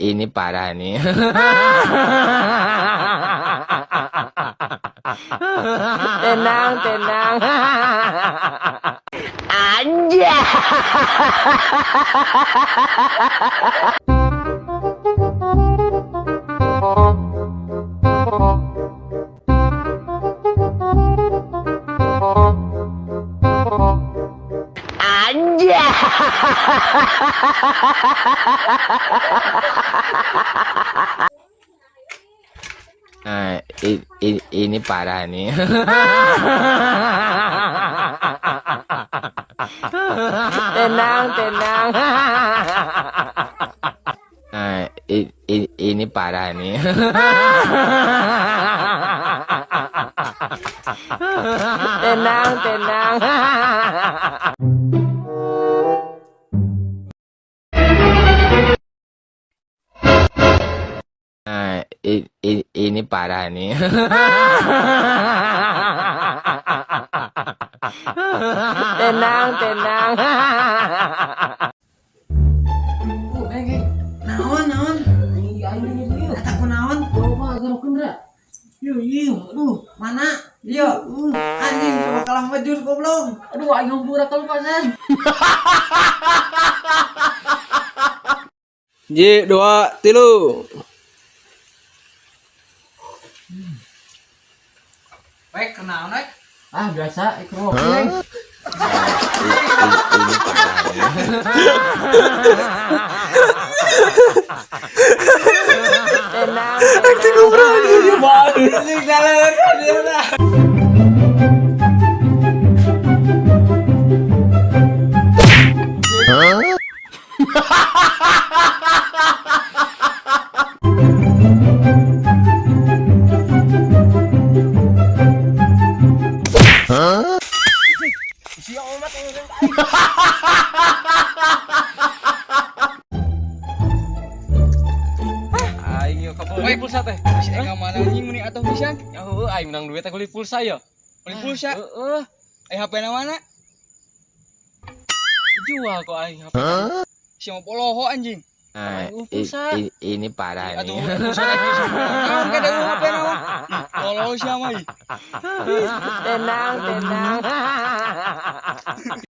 Ini parah nih. Tenang, tenang. Anjay. Anjay. Ini parah nih. Tenang, tenang. Ini parah nih. Tenang, tenang. Ini parah nih. Tenang, tenang. Naon tak naon aduh mana iya anjing coba kalah majur goblok Aduh, aing hampura kelupasan. Ji, 2, 3. baik kenaon rek Ah, biasa ikro oke. Tenang, Aktif berani dia baru. sing jalan dia Aing yo kabeli pulsa teh. Si enggak mana anjing meni atuh pisan. Heuh, aing menang duit teh beli pulsa ya. Beli pulsa. Heeh. HP na mana? Jual kok aing HP. Si mau poloho anjing. ini parah Atuh nih. pulsa lagi semua. Naon kada HP naon? Poloho si amai. Tenang, tenang.